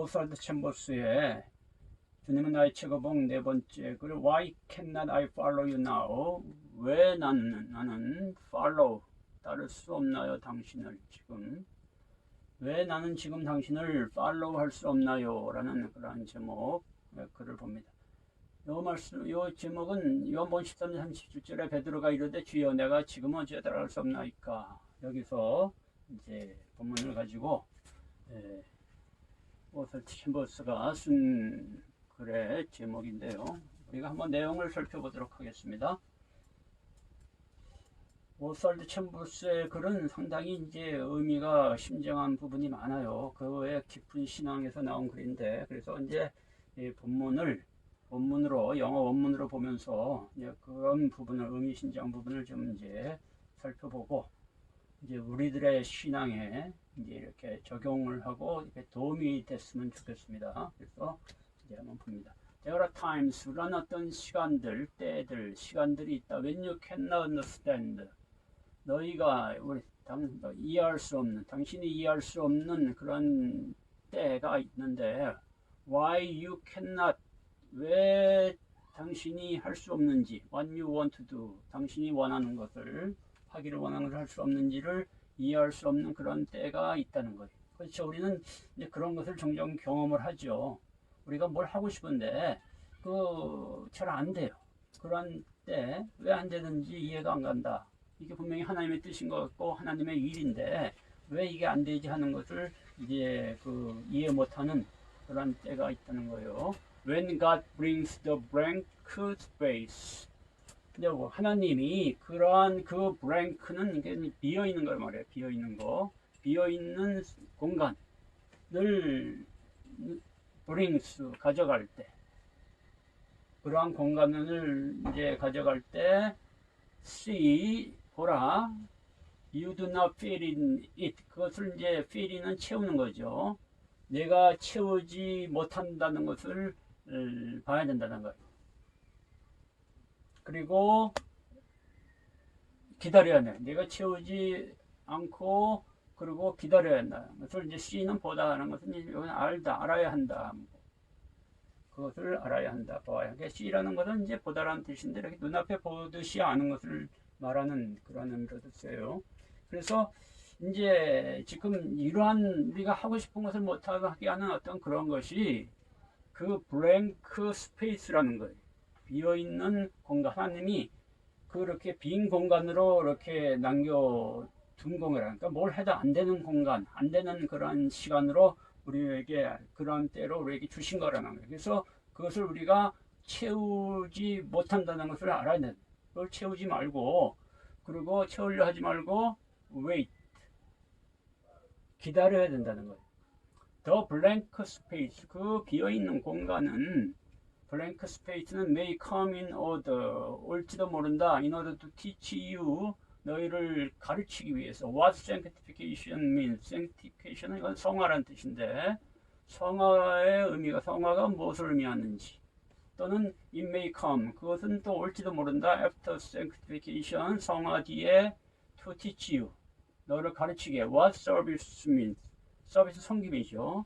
오스왈드 챔버스의 주님은 나의 최고봉 네 번째 글 Why cannot I follow you now? 왜 나는 follow 따를 수 없나요 당신을 지금? 왜 나는 지금 당신을 follow 할 수 없나요? 라는 그러한 제목 글을 봅니다. 요 제목은 요한복음 13장 37절에 베드로가 이르되 주여 내가 지금은 어찌 따라갈 수 없나이까. 여기서 이제 본문을 가지고 오스왈드 챔버스가 쓴 글의 제목인데요. 우리가 한번 내용을 살펴보도록 하겠습니다. 오스왈드 챔버스의 글은 상당히 이제 의미가 심정한 부분이 많아요. 그의 깊은 신앙에서 나온 글인데, 그래서 이제 이 원문으로 영어 원문으로 보면서 이제 그런 부분을 의미심장 부분을 좀 이제 살펴보고 이제 우리들의 신앙에 이제 이렇게 적용을 하고 이렇게 도움이 됐으면 좋겠습니다. 그래서 이제 한번 봅니다. There are times, 그런 어떤 시간들, 때들, 시간들이 있다. When you cannot understand, 너희가 이해할 수 없는, 당신이 이해할 수 없는 그런 때가 있는데, why you cannot, 왜 당신이 할 수 없는지, what you want to do, 당신이 원하는 것을, 하기를 원하는 것을 할 수 없는지를 이해할 수 없는 그런 때가 있다는 거예요. 그렇죠. 우리는 이제 그런 것을 종종 경험을 하죠. 우리가 뭘 하고 싶은데, 잘 안 돼요. 그런 때, 왜 안 되는지 이해가 안 간다. 이게 분명히 하나님의 뜻인 것 같고, 하나님의 일인데, 왜 이게 안 되지 하는 것을 이제 이해 못하는 그런 때가 있다는 거예요. When God brings the blank space. 하나님이 그러한 그 blank는 이게 비어 있는 걸 말해요. 비어 있는 거. 비어 있는 공간을 brings, 가져갈 때. 그러한 공간을 이제 가져갈 때, see, 보라, you do not fit in it. 그것을 이제 fit는 채우는 거죠. 내가 채우지 못한다는 것을 봐야 된다는 거예요. 그리고 기다려야 돼. 내가 채우지 않고, 그리고 기다려야 한다. 그것을 이제 C는 보다 하는 것은 이건 알아야 한다. 그것을 알아야 한다. 봐야. 그러니까 C라는 것은 이제 보다라는 뜻인데, 이렇게 눈앞에 보듯이 아는 것을 말하는 그런 의미로도 써요. 그래서 이제 지금 이러한 우리가 하고 싶은 것을 못하게 하는 어떤 그런 것이 그 블랭크 스페이스라는 거예요. 비어있는 공간. 하나님이 그렇게 빈 공간으로 이렇게 남겨둔 공간. 그러니까 뭘 해도 안 되는 공간, 안 되는 그런 시간으로 우리에게 그런 때로 우리에게 주신 거라는 거예요. 그래서 그것을 우리가 채우지 못한다는 것을 알아야 돼. 그걸 채우지 말고, 그리고 채우려 하지 말고 wait, 기다려야 된다는 거예요. The blank space, 그 비어있는 공간은, blank space는 may come in order, 올지도 모른다. in order to teach you, 너희를 가르치기 위해서. What sanctification means? sanctification은 이건 성화라는 뜻인데, 성화의 의미가, 성화가 무엇을 의미하는지, 또는 it may come, 그것은 또 올지도 모른다. after sanctification, 성화 뒤에 to teach you, 너를 가르치게. what service means? 서비스 섬김이죠.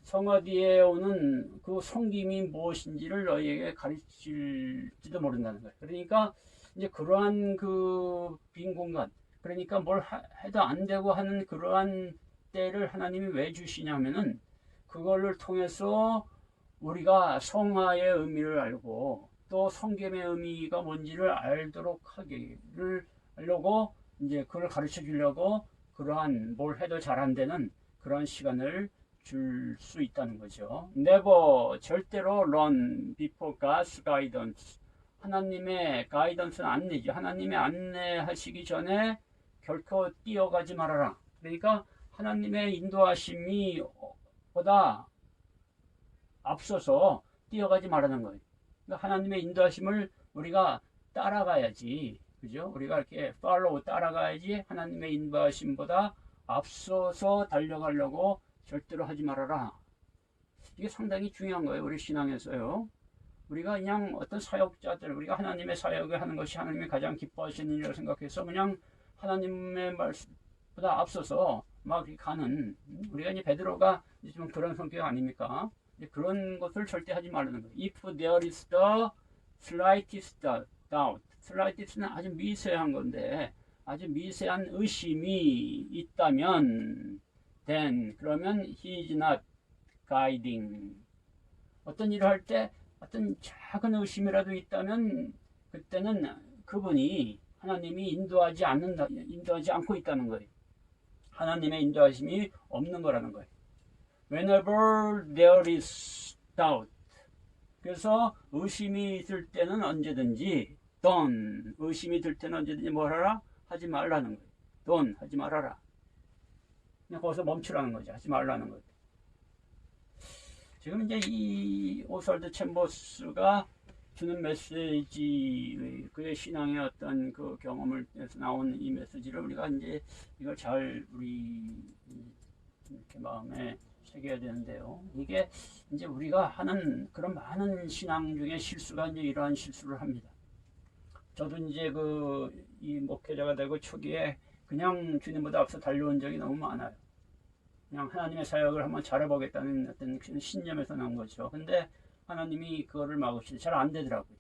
성화 뒤에 오는 그 섬김이 무엇인지를 너희에게 가르칠지도 모른다는 거예요. 그러니까 이제 그러한 그 빈 공간, 그러니까 뭘 해도 안 되고 하는 그러한 때를 하나님이 왜 주시냐면은 그걸를 통해서 우리가 성화의 의미를 알고 또 성김의 의미가 뭔지를 알도록 하려고 이제 그걸 가르쳐 주려고 그러한 뭘 해도 잘 안 되는 그런 시간을 줄 수 있다는 거죠. Never, 절대로 run before God's guidance. 하나님의 가이던스는 안내죠. 하나님의 안내하시기 전에 결코 뛰어가지 말아라. 그러니까 하나님의 인도하심이 보다 앞서서 뛰어가지 말라는 거예요. 그러니까 하나님의 인도하심을 우리가 따라가야지. 그죠? 우리가 이렇게 팔로우 따라가야지. 하나님의 인도하심보다 앞서서 달려가려고 절대로 하지 말아라. 이게 상당히 중요한 거예요. 우리 신앙에서요. 우리가 그냥 어떤 사역자들, 우리가 하나님의 사역을 하는 것이 하나님이 가장 기뻐하시는 일이라고 생각해서 그냥 하나님의 말씀, 보다 앞서서 막 이렇게 가는, 우리가 이제 베드로가 좀 그런 성격 아닙니까? 이제 그런 것을 절대 하지 말라는 거예요. If there is the slightest doubt, slightest는 아주 미세한 건데, 아주 미세한 의심이 있다면, then, 그러면 he is not guiding. 어떤 일을 할 때 어떤 작은 의심이라도 있다면 그때는 그분이 하나님이 인도하지 않고 있다는 거예요. 하나님의 인도하심이 없는 거라는 거예요. Whenever there is doubt. 그래서 의심이 있을 때는 언제든지 don't. 의심이 들 때는 언제든지 뭘 하라? 하지 말라는 거예요. don't. 하지 말아라. 그냥 거기서 멈추라는 거죠. 하지 말라는 거죠. 지금 이제 이 오스왈드 챔버스가 주는 메시지, 그의 신앙의 어떤 그 경험을 통해서 나온 이 메시지를 우리가 이제 이걸 잘 우리 이렇게 마음에 새겨야 되는데요. 이게 이제 우리가 하는 그런 많은 신앙 중에 실수가 이제 이러한 실수를 합니다. 저도 이제 이 목회자가 되고 초기에 그냥 주님보다 앞서 달려온 적이 너무 많아요. 그냥 하나님의 사역을 한번 잘해보겠다는 어떤 신념에서 나온 거죠. 근데 하나님이 그거를 막으시지 잘 안 되더라고요.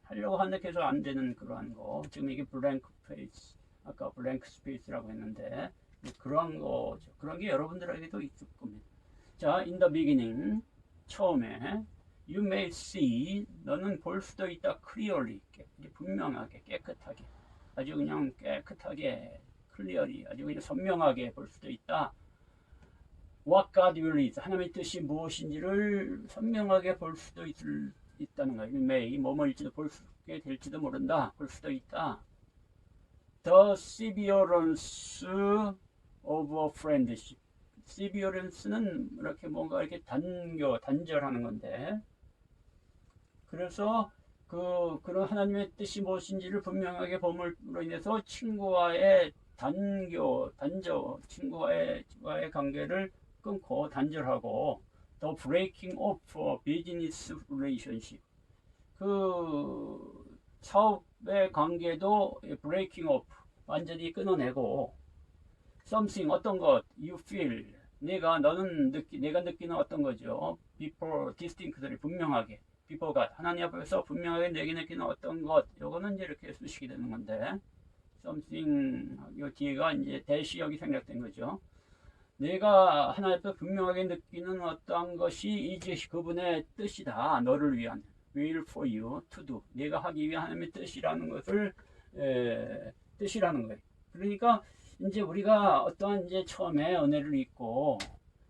하려고 하는데 계속 안 되는 그러한 거. 지금 이게 블랭크 페이스, 아까 블랭크 스페이스라고 했는데 그런 거죠. 그런 게 여러분들에게도 있을 겁니다. 자, in the beginning, 처음에 you may see, 너는 볼 수도 있다. clearly, 분명하게, 깨끗하게, 아주 그냥 깨끗하게, clearly, 아주 그냥 선명하게 볼 수도 있다. What God will is, 하나님의 뜻이 무엇인지를 선명하게 볼 수도 있다는 거예요. may, 뭐뭐일지도 볼 수 있게 될지도 모른다. 볼 수도 있다. The severance of a friendship. severance는 이렇게 뭔가 이렇게 단절하는 건데, 그래서 그런 하나님의 뜻이 무엇인지를 분명하게 봄으로 인해서 친구와의 친구와의 관계를 끊고 단절하고, the breaking off business relationship. 그 사업의 관계도 breaking off, 완전히 끊어내고, something, 어떤 것, you feel, 내가 느끼는 어떤 거죠. before distinctly, 분명하게, before God, 하나님 앞에서 분명하게 내게 느끼는 어떤 것, 요거는 이제 이렇게 쓰시게 되는 건데, something, 요 뒤에가 이제 대시 여기 생략된 거죠. 내가 하나님 앞에 분명하게 느끼는 어떤 것이 이제 그분의 뜻이다. 너를 위한, will for you to do. 내가 하기 위한 하나님의 뜻이라는 것을, 뜻이라는 거예요. 그러니까, 이제 우리가 어떠한 이제 처음에 은혜를 잊고,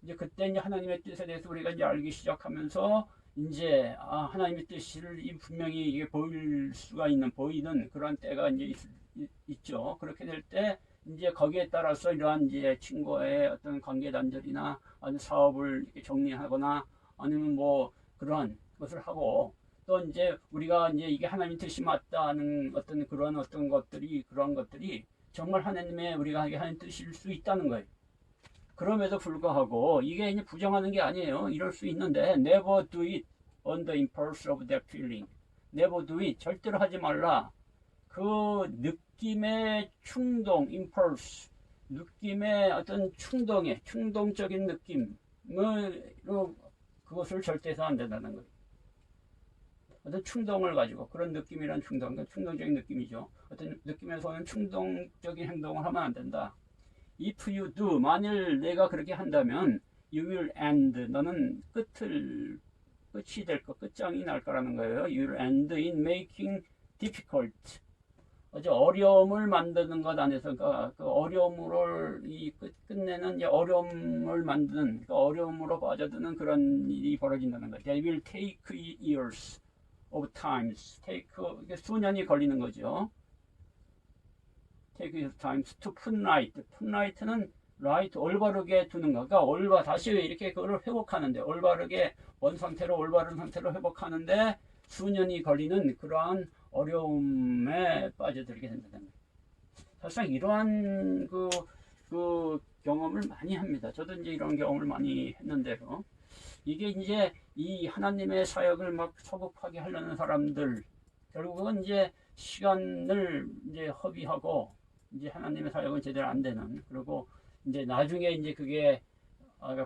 이제 그때 이제 하나님의 뜻에 대해서 우리가 이제 알기 시작하면서, 이제, 하나님의 뜻을 분명히 이게 보이는 그런 때가 이제 있죠. 그렇게 될 때, 이제 거기에 따라서 이러한 이제 친구와의 어떤 관계 단절이나 아니면 사업을 이렇게 정리하거나 아니면 뭐 그런 것을 하고, 또 이제 우리가 이제 이게 하나님의 뜻이 맞다는 그런 것들이 정말 우리가 하게 하는 뜻일 수 있다는 거예요. 그럼에도 불구하고 이게 이제 부정하는 게 아니에요. 이럴 수 있는데 never do it on the impulse of that feeling. never do it. 절대로 하지 말라. 그 느낌의 충동, impulse, 느낌의 어떤 충동적인 느낌으로 그것을 절대 해서 안 된다는 거예요. 어떤 충동을 가지고, 그런 느낌이란 충동적인 느낌이죠. 어떤 느낌에서 오는 충동적인 행동을 하면 안 된다. If you do, 만일 내가 그렇게 한다면, you will end, 너는 끝장이 날 거라는 거예요. You will end in making difficult. 아주 어려움을 만드는 것 안에서, 그 어려움으로 끝내는 어려움을 만드는, 그 어려움으로 빠져드는 그런 일이 벌어진다는 거예요. They will take years of times. 이게 수년이 걸리는 거죠. take times to put right. put right는 right, 올바르게 두는 거. 그러니까 다시 이렇게 그거를 회복하는데, 올바른 상태로 회복하는데 수년이 걸리는 그러한 어려움에 빠져들게 된다는 거예요. 사실상 이러한 그 경험을 많이 합니다. 저도 이제 이런 경험을 많이 했는데요. 이게 이제 이 하나님의 사역을 막 소급하게 하려는 사람들, 결국은 이제 시간을 이제 허비하고 이제 하나님의 사역은 제대로 안 되는, 그리고 이제 나중에 이제 그게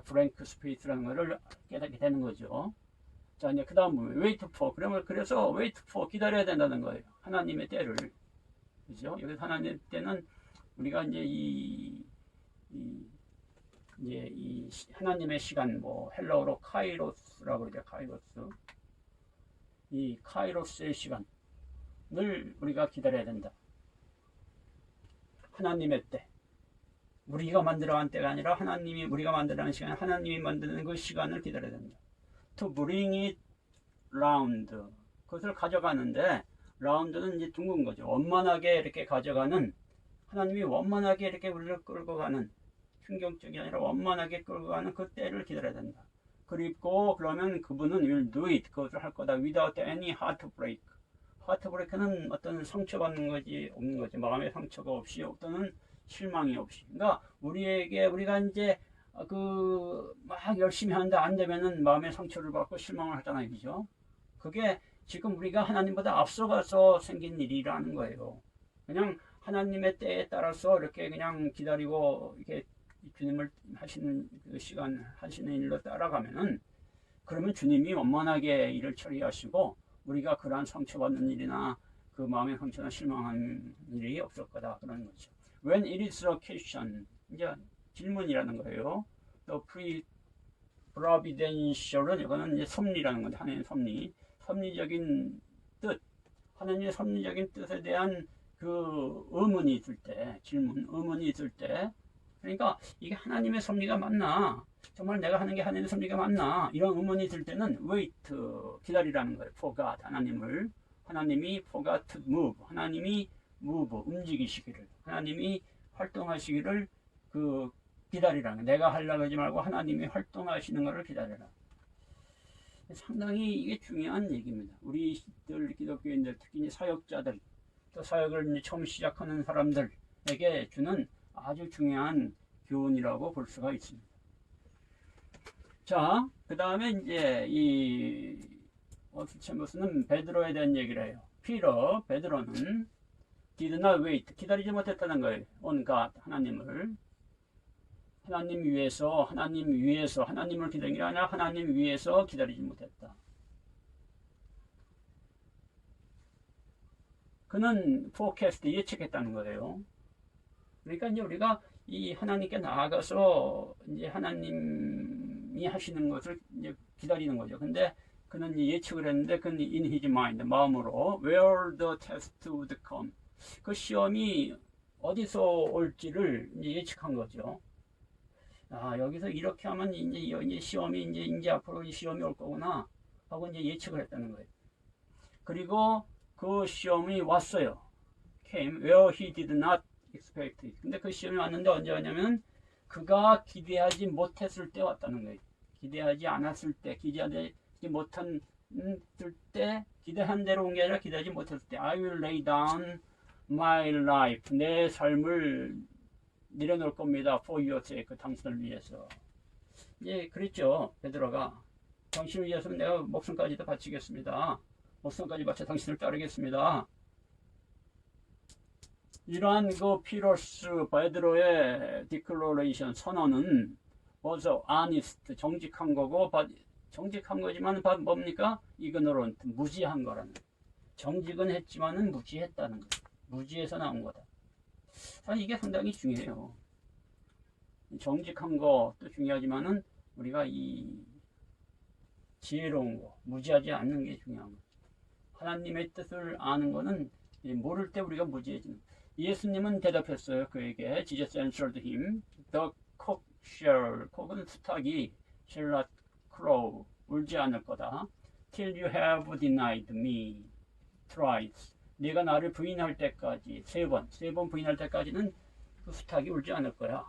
브랭크 스페이스라는 거를 깨닫게 되는 거죠. 자, 이제 그 다음 wait for. 그래서 wait for 기다려야 된다는 거예요. 하나님의 때를. 그죠? 여기서 하나님의 때는 우리가 이제 이제 이 하나님의 시간, 뭐 헬라어로 카이로스라고 그러죠. 카이로스. 이 카이로스의 시간을 우리가 기다려야 된다. 하나님의 때. 우리가 만들어간 때가 아니라 하나님이 우리가 만들어간 시간, 하나님이 만드는 그 시간을 기다려야 된다. To bring it round. 그것을 가져가는데, 라운드는 이제 둥근 거죠. 원만하게 이렇게 가져가는, 하나님이 원만하게 이렇게 우리를 끌고 가는, 충격적이 아니라 원만하게 끌고 가는 그 때를 기다려야 된다. 그리고 그러면 그분은 will do it. 그것을 할 거다. without any heartbreak. heartbreak는 어떤 상처받는 거지, 없는 거지. 마음의 상처가 없이, 어떤 실망이 없이. 그러니까 우리가 이제 막 열심히 하는데 안 되면은 마음의 상처를 받고 실망을 하잖아요. 그죠? 그게 지금 우리가 하나님보다 앞서가서 생긴 일이라는 거예요. 그냥 하나님의 때에 따라서 이렇게 그냥 기다리고 이렇게 주님을 하시는 그 시간 하시는 일로 따라가면은, 그러면 주님이 원만하게 일을 처리하시고 우리가 그러한 상처받는 일이나 그 마음의 상처나 실망한 일이 없을 거다, 그런 거죠. When it is a question, 이제 질문이라는 거예요. 또 providential은 이거는 이제 섭리라는 건데, 하나님의 섭리, 섭리적인 뜻, 하나님의 섭리적인 뜻에 대한 그 의문이 있을 때, 의문이 있을 때, 그러니까 이게 하나님의 섭리가 맞나? 정말 내가 하는 게 하나님의 섭리가 맞나? 이런 의문이 있을 때는 wait, 기다리라는 거예요. for God, 하나님이 for God to move, 하나님이 move, 움직이시기를, 하나님이 활동하시기를 기다리라는 거예요. 내가 하려고 하지 말고 하나님이 활동하시는 것을 기다려라. 상당히 이게 중요한 얘기입니다. 우리들 기독교인들, 특히 이제 사역자들, 또 사역을 이제 처음 시작하는 사람들에게 주는 아주 중요한 교훈이라고 볼 수가 있습니다. 자, 그 다음에 이제 이 챔버스는 베드로에 대한 얘기를 해요. 베드로는 did not wait, 기다리지 못했다는 거예요. on God, 하나님 위해서 하나님을 기다린 게 아니라 하나님 위해서 기다리지 못했다. 그는 forecast, 예측했다는 거예요. 그러니까 이제 우리가 이 하나님께 나아가서 이제 하나님이 하시는 것을 이제 기다리는 거죠. 근데 그는 예측을 했는데, 그는 in his mind, 마음으로 where the test would come, 그 시험이 어디서 올지를 이제 예측한 거죠. 여기서 이렇게 하면 이제 시험이 이제 앞으로 이 시험이 올 거구나 하고 이제 예측을 했다는 거예요. 그리고 그 시험이 왔어요. came where he did not expect it. 근데 그 시험이 왔는데 언제 왔냐면 그가 기대하지 못했을 때 왔다는 거예요. 기대하지 않았을 때, 기대하지 못한 때, 기대한 대로 온 게 아니라 기대하지 못했을 때. I will lay down my life, 내 삶을 내려놓을 겁니다. for your sake, 당신을 위해서. 예, 그랬죠. 베드로가 당신을 위해서는 내가 목숨까지도 바치겠습니다. 목숨까지 바쳐 당신을 따르겠습니다. 이러한 그 베드로의 디클로레이션, 선언은 was honest, 정직한 거고, 정직한 거지만 뭡니까? ignorant, 무지한 거라는. 정직은 했지만은 무지했다는 거. 무지해서 나온 거다. 사실 이게 상당히 중요해요. 정직한 것도 중요하지만은 우리가 이 지혜로운 거, 무지하지 않는 게 중요한 거. 하나님의 뜻을 아는 거는 모를 때 우리가 무지해지는. 예수님은 대답했어요. 그에게 Jesus answered him, the cock shall, cock은 수탉이 shall not crow, 울지 않을 거다. till you have denied me thrice. 네가 나를 부인할 때까지, 세 번 부인할 때까지는 그 수탉이 울지 않을 거야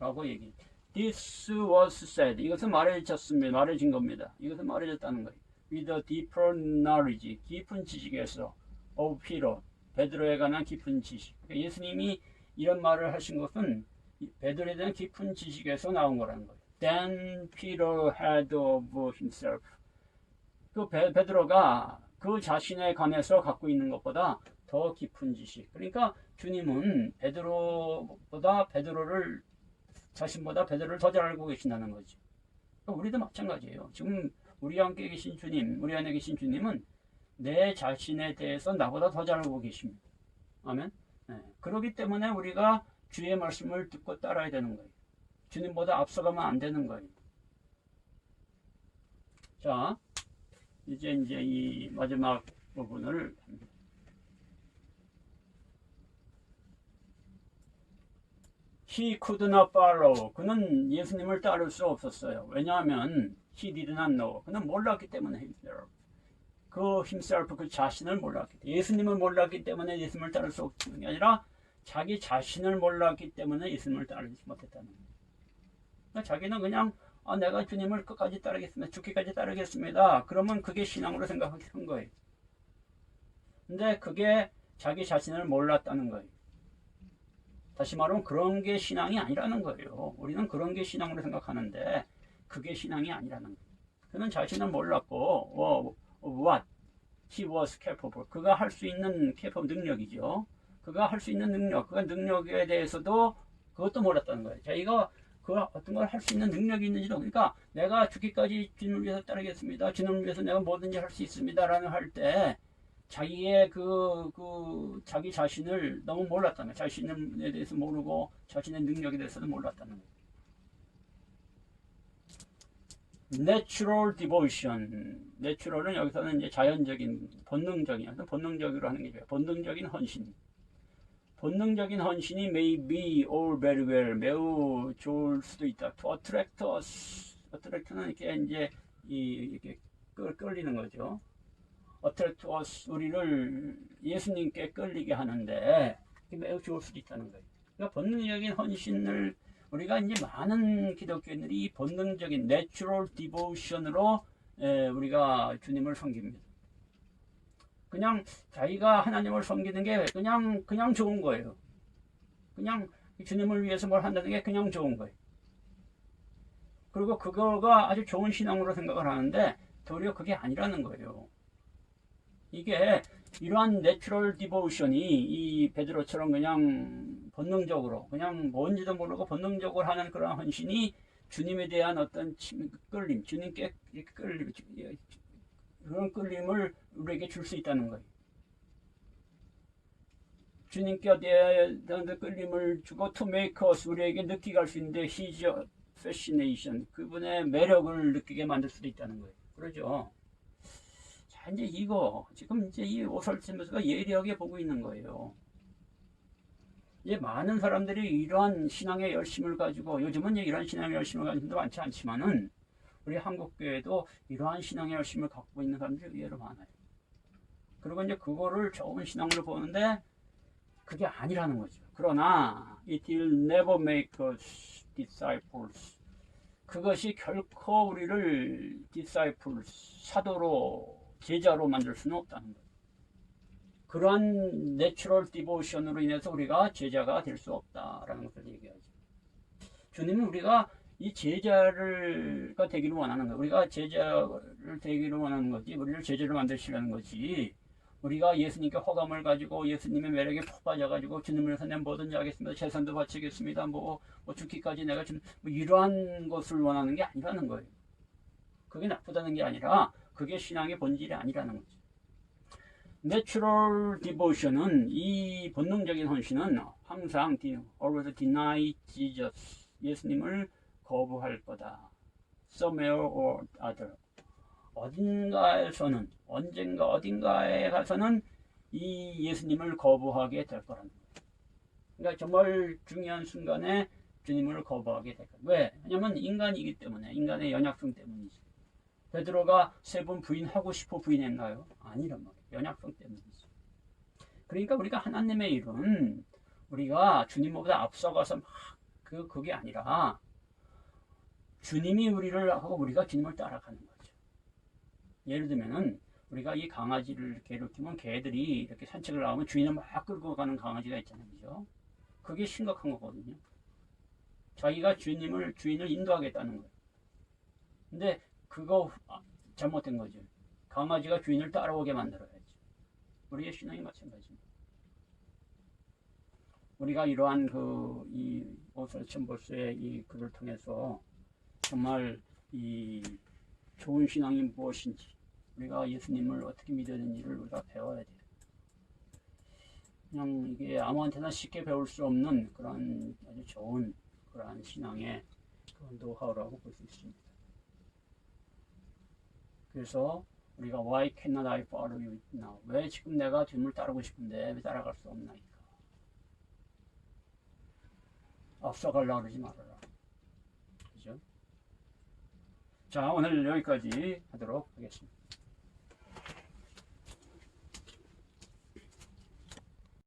라고 얘기해. This was said, 이것은 말해진 겁니다. 이것은 말해졌다는 거예요. With a deeper knowledge, 깊은 지식에서, of Peter, 베드로에 관한 깊은 지식. 그러니까 예수님이 이런 말을 하신 것은 베드로에 대한 깊은 지식에서 나온 거라는 거예요. Then Peter had of himself. 그 베드로가 그 자신에 관해서 갖고 있는 것보다 더 깊은 지식. 그러니까 주님은 자신보다 베드로를 더 잘 알고 계신다는 거지. 우리도 마찬가지예요. 지금 우리 함께 계신 주님, 우리 안에 계신 주님은 내 자신에 대해서 나보다 더 잘 알고 계십니다. 아멘. 네. 그렇기 때문에 우리가 주의 말씀을 듣고 따라야 되는 거예요. 주님보다 앞서가면 안 되는 거예요. 자, 이제 이 마지막 부분을 합니다. He could not follow. 그는 예수님을 따를 수 없었어요. 왜냐하면 he did not know. 그는 몰랐기 때문에 himself 그 자신을 몰랐기 때문에, 예수님을 몰랐기 때문에 예수님을 따를 수 없는 게 아니라 자기 자신을 몰랐기 때문에 예수님을 따르지 못했다는 거예요. 그러니까 자기는 그냥 내가 주님을 끝까지 따르겠습니다. 죽기까지 따르겠습니다. 그러면 그게 신앙으로 생각한 거예요. 근데 그게 자기 자신을 몰랐다는 거예요. 다시 말하면 그런 게 신앙이 아니라는 거예요. 우리는 그런 게 신앙으로 생각하는데 그게 신앙이 아니라는 거예요. 그는 자신을 몰랐고 what he was capable. 그가 할 수 있는 능력이죠. 그가 할 수 있는 능력, 그 능력에 대해서도 그것도 몰랐다는 거예요. 자기가 그 어떤 걸 할 수 있는 능력이 있는지도, 그러니까 내가 죽기까지 주님을 위해서 따르겠습니다. 주님을 위해서 내가 뭐든지 할 수 있습니다라는 할 때 자기의 자기 자신을 너무 몰랐다는 거예요. 자신에 대해서 모르고 자신의 능력에 대해서도 몰랐다는 거예요. Natural devotion. Natural은 여기서는 이제 자연적인, 본능적으로 하는 게 좋아요. 본능적인 헌신. 본능적인 헌신이 may be all very well. 매우 좋을 수도 있다. To attract us. attract는 이렇게 끌리는 거죠. attract us. 우리를 예수님께 끌리게 하는데 매우 좋을 수도 있다는 거예요. 그러니까 본능적인 헌신을 우리가 이제 많은 기독교인들이 이 본능적인 내추럴 디보션으로 우리가 주님을 섬깁니다. 그냥 자기가 하나님을 섬기는 게 그냥 좋은 거예요. 그냥 주님을 위해서 뭘 한다는 게 그냥 좋은 거예요. 그리고 그거가 아주 좋은 신앙으로 생각을 하는데 도리어 그게 아니라는 거예요. 이게 이러한 내추럴 디보션이 이 베드로처럼 그냥 본능적으로 그냥 뭔지도 모르고 본능적으로 하는 그런 헌신이 주님에 대한 어떤 끌림, 주님께 끌림, 그런 끌림을 우리에게 줄 수 있다는 거예요. 주님께 대한 끌림을 주고 to make us, 우리에게 느끼게 할 수 있는데 his fascination, 그분의 매력을 느끼게 만들 수도 있다는 거예요. 그러죠. 자, 이제 지금 이 오설팀에서가 예리하게 보고 있는 거예요. 이제 많은 사람들이 이러한 신앙의 열심을 가지고, 요즘은 이런 신앙의 열심을 가진 분도 많지 않지만은 우리 한국교회도 이러한 신앙의 열심을 갖고 있는 사람들이 의외로 많아요. 그리고 이제 그거를 좋은 신앙으로 보는데 그게 아니라는 거죠. 그러나 it will never make us disciples. 그것이 결코 우리를 disciples, 사도로, 제자로 만들 수는 없다는 거예요. 그러한 내추럴 디보션으로 인해서 우리가 제자가 될 수 없다라는 것을 얘기하죠. 주님은 우리가 이 제자가 되기를 원하는 거예요. 우리가 제자를 되기를 원하는 거지, 우리를 제자로 만드시려는 거지. 우리가 예수님께 호감을 가지고 예수님의 매력에 푹 빠져가지고 주님을 위해서 내가 뭐든지 하겠습니다. 재산도 바치겠습니다. 뭐 죽기까지 내가 좀 이러한 것을 원하는 게 아니라는 거예요. 그게 나쁘다는 게 아니라 그게 신앙의 본질이 아니라는 거죠. Natural devotion은, 이 본능적인 헌신은 항상 always deny Jesus, 예수님을 거부할 거다. Somewhere or other, 어딘가에서는, 언젠가 어딘가에 가서는 이 예수님을 거부하게 될 거라는 거예요. 그러니까 정말 중요한 순간에 주님을 거부하게 될 거예요. 왜? 왜냐면 인간이기 때문에, 인간의 연약성 때문이죠. 베드로가 3번 부인하고 싶어 부인했나요? 아니란 말이에요. 연약성 때문이죠. 그러니까 우리가 하나님의 일은 우리가 주님보다 앞서가서 그게 아니라 주님이 우리를 하고 우리가 주님을 따라가는 거죠. 예를 들면은 우리가 이 강아지를 이렇게 키우면 개들이 이렇게 산책을 나오면 주인을 막 끌고 가는 강아지가 있잖아요. 그죠? 그게 심각한 거거든요. 자기가 주인을 인도하겠다는 거예요. 근데 그거 잘못된 거죠. 강아지가 주인을 따라오게 만들어야지. 우리의 신앙이 마찬가지입니다. 우리가 이러한 이 오설천보스의 이 글을 통해서 정말 이 좋은 신앙이 무엇인지, 우리가 예수님을 어떻게 믿어야 되는지를 우리가 배워야 돼요. 그냥 이게 아무한테나 쉽게 배울 수 없는 그런 아주 좋은 그러한 신앙의 그 노하우라고 볼 수 있습니다. 그래서 우리가 Why cannot I follow you now? 왜 지금 내가 주님을 따르고 싶은데 왜 따라갈 수 없나이까? 앞서가려고 그러지 말아라. 그죠? 자, 오늘 여기까지 하도록 하겠습니다.